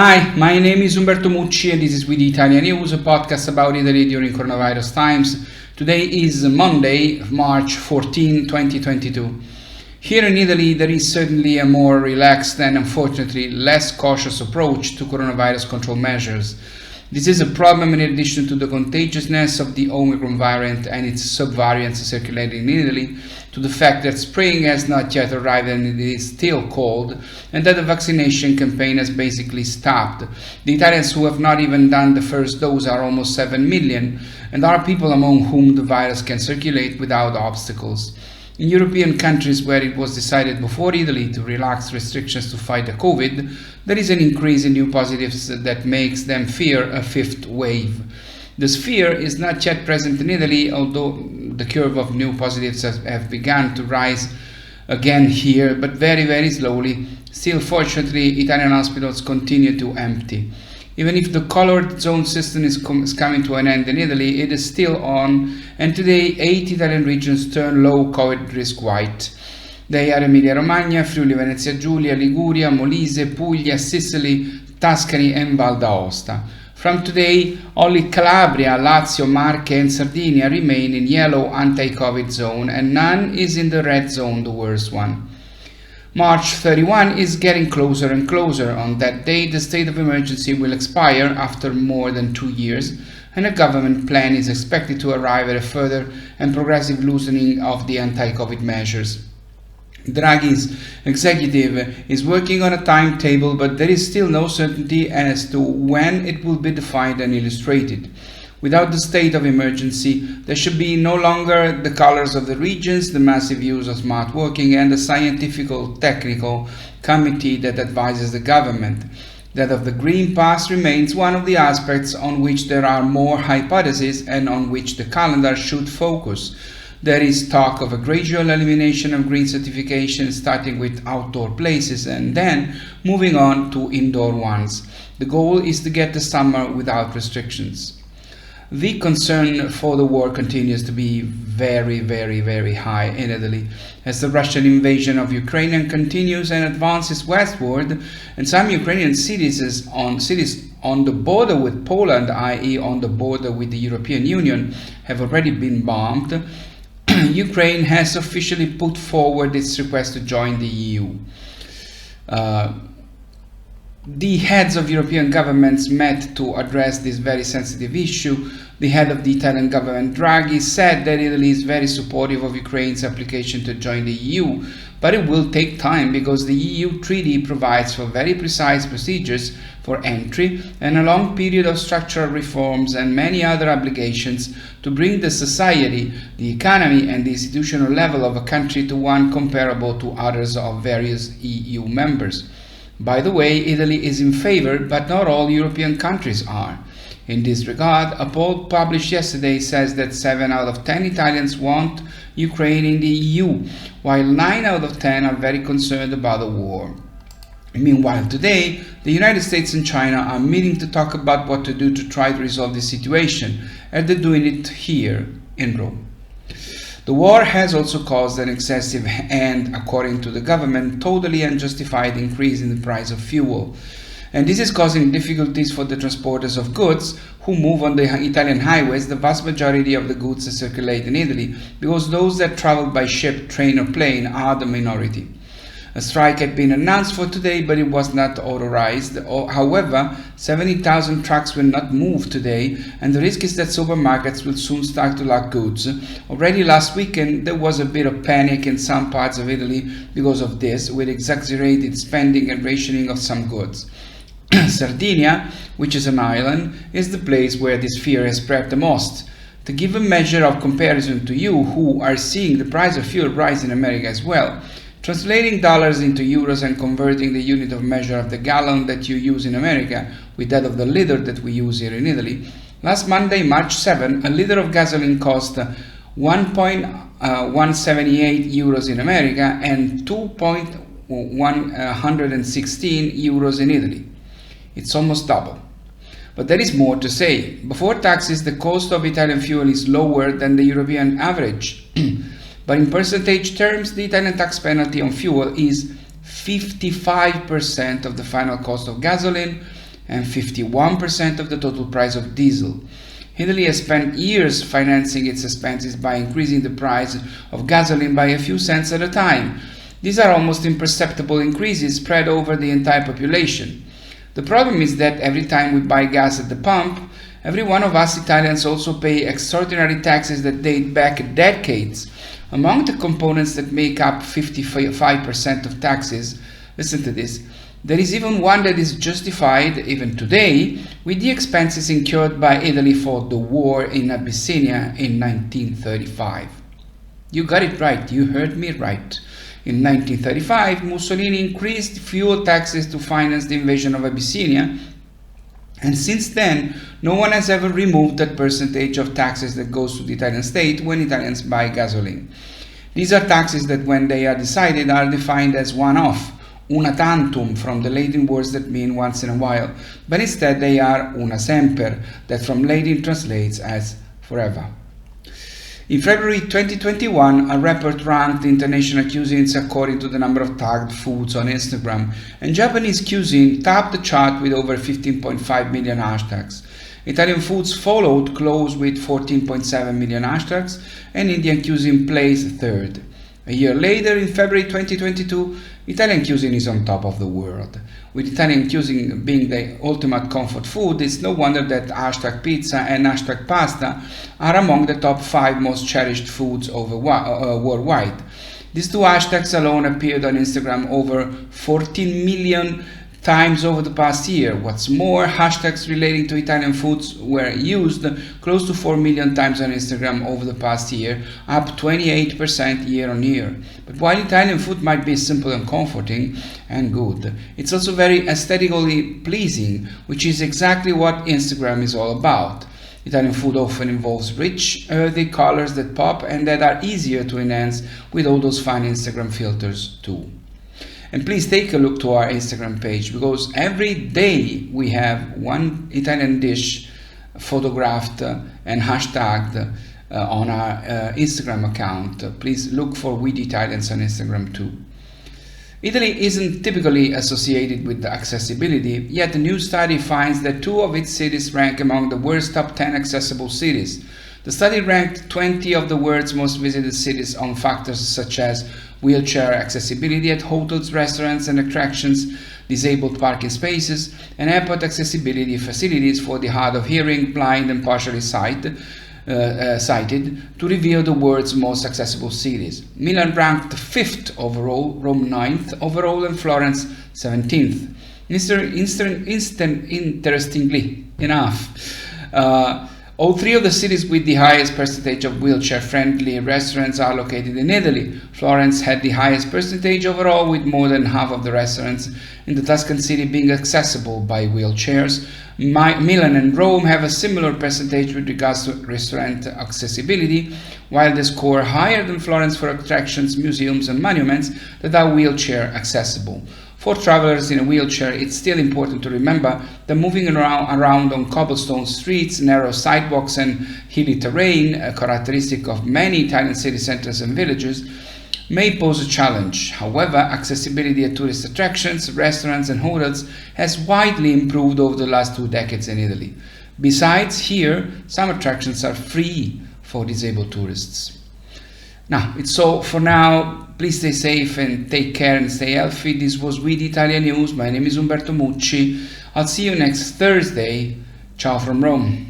Hi, my name is Umberto Mucci and this is We the ItaliaNews, a podcast about Italy during coronavirus times. Today is Monday, March 14, 2022. Here in Italy, there is certainly a more relaxed and unfortunately less cautious approach to coronavirus control measures. This is a problem in addition to the contagiousness of the Omicron variant and its subvariants circulating in Italy, to the fact that spring has not yet arrived and it is still cold, and that the vaccination campaign has basically stopped. The Italians who have not even done the first dose are almost 7 million, and are people among whom the virus can circulate without obstacles. In European countries where it was decided before Italy to relax restrictions to fight the COVID, there is an increase in new positives that makes them fear a fifth wave. This fear is not yet present in Italy, although the curve of new positives have begun to rise again here, but very slowly. Still, fortunately, Italian hospitals continue to empty. Even if the colored zone system is coming to an end in Italy, it is still on, and today 8 Italian regions turn low COVID risk white. They are Emilia-Romagna, Friuli-Venezia Giulia, Liguria, Molise, Puglia, Sicily, Tuscany and Val d'Aosta. From today, only Calabria, Lazio, Marche and Sardinia remain in yellow anti-COVID zone, and none is in the red zone, the worst one. March 31 is getting closer and closer. On that day, the state of emergency will expire after more than 2 years, and a government plan is expected to arrive at a further and progressive loosening of the anti-COVID measures. Draghi's executive is working on a timetable, but there is still no certainty as to when it will be defined and illustrated. Without the state of emergency, there should be no longer the colors of the regions, the massive use of smart working, and the scientific-technical committee that advises the government. That of the Green Pass remains one of the aspects on which there are more hypotheses and on which the calendar should focus. There is talk of a gradual elimination of green certification, starting with outdoor places and then moving on to indoor ones. The goal is to get the summer without restrictions. The concern for the war continues to be very high in Italy as the Russian invasion of Ukraine continues and advances westward, and some Ukrainian cities on the border with Poland, i.e. on the border with the European Union, have already been bombed. Ukraine has officially put forward its request to join the EU. The heads of European governments met to address this very sensitive issue. The head of the Italian government, Draghi, said that Italy is very supportive of Ukraine's application to join the EU, but it will take time because the EU treaty provides for very precise procedures for entry and a long period of structural reforms and many other obligations to bring the society, the economy and the institutional level of a country to one comparable to others of various EU members. By the way, Italy is in favor, but not all European countries are. In this regard, a poll published yesterday says that 7 out of 10 Italians want Ukraine in the EU, while 9 out of 10 are very concerned about the war. Meanwhile, today, the United States and China are meeting to talk about what to do to try to resolve the situation, and they're doing it here in Rome. The war has also caused an excessive and, according to the government, totally unjustified increase in the price of fuel. And this is causing difficulties for the transporters of goods who move on the Italian highways. The vast majority of the goods that circulate in Italy, because those that travel by ship, train or plane are the minority. A strike had been announced for today, but it was not authorized. However, 70,000 trucks will not move today, and the risk is that supermarkets will soon start to lack goods. Already last weekend, there was a bit of panic in some parts of Italy because of this, with exaggerated spending and rationing of some goods. Sardinia, which is an island, is the place where this fear has spread the most. To give a measure of comparison to you who are seeing the price of fuel rise in America as well, translating dollars into euros and converting the unit of measure of the gallon that you use in America with that of the liter that we use here in Italy, last Monday, March 7, a liter of gasoline cost 1.178 euros in America and 2.116 euros in Italy. It's almost double. But there is more to say. Before taxes, the cost of Italian fuel is lower than the European average. But in percentage terms, the Italian tax penalty on fuel is 55% of the final cost of gasoline, and 51% of the total price of diesel. Italy has spent years financing its expenses by increasing the price of gasoline by a few cents at a time. These are almost imperceptible increases spread over the entire population. The problem is that every time we buy gas at the pump, every one of us Italians also pay extraordinary taxes that date back decades. Among the components that make up 55% of taxes, listen to this, there is even one that is justified, even today, with the expenses incurred by Italy for the war in Abyssinia in 1935. You got it right, you heard me right. In 1935, Mussolini increased fuel taxes to finance the invasion of Abyssinia, and since then, no one has ever removed that percentage of taxes that goes to the Italian state when Italians buy gasoline. These are taxes that, when they are decided, are defined as one-off, una tantum, from the Latin words that mean once in a while, but instead they are una semper, that from Latin translates as forever. In February 2021, a report ranked international cuisines according to the number of tagged foods on Instagram, and Japanese cuisine topped the chart with over 15.5 million hashtags. Italian foods followed close with 14.7 million hashtags, and Indian cuisine placed third. A year later, in February 2022, Italian cuisine is on top of the world. With Italian cuisine being the ultimate comfort food, it's no wonder that hashtag pizza and hashtag pasta are among the top 5 most cherished foods worldwide. These two hashtags alone appeared on Instagram over 14 million times over the past year. What's more, hashtags relating to Italian foods were used close to 4 million times on Instagram over the past year, up 28% year on year. But while Italian food might be simple and comforting and good, it's also very aesthetically pleasing, which is exactly what Instagram is all about. Italian food often involves rich, earthy colors that pop and that are easier to enhance with all those fun Instagram filters too. And please take a look to our Instagram page, because every day we have one Italian dish photographed and hashtagged on our Instagram account. Please look for We the Italians on Instagram too. Italy isn't typically associated with accessibility, yet a new study finds that 2 of its cities rank among the world's top 10 accessible cities. The study ranked 20 of the world's most visited cities on factors such as wheelchair accessibility at hotels, restaurants and attractions, disabled parking spaces, and airport accessibility facilities for the hard of hearing, blind and partially sighted, to reveal the world's most accessible cities. Milan ranked 5th overall, Rome 9th overall, and Florence 17th. Interestingly enough, all 3 of the cities with the highest percentage of wheelchair-friendly restaurants are located in Italy. Florence had the highest percentage overall, with more than half of the restaurants in the Tuscan city being accessible by wheelchairs. Milan and Rome have a similar percentage with regards to restaurant accessibility, while they score higher than Florence for attractions, museums and monuments that are wheelchair accessible. For travelers in a wheelchair, it's still important to remember that moving around on cobblestone streets, narrow sidewalks and hilly terrain, a characteristic of many Italian city centers and villages, may pose a challenge. However, accessibility at tourist attractions, restaurants and hotels has widely improved over the last 2 decades in Italy. Besides, here, some attractions are free for disabled tourists. Now, it's all for now. Please stay safe and take care and stay healthy. This was We the ItaliaNews. My name is Umberto Mucci. I'll see you next Thursday. Ciao from Rome.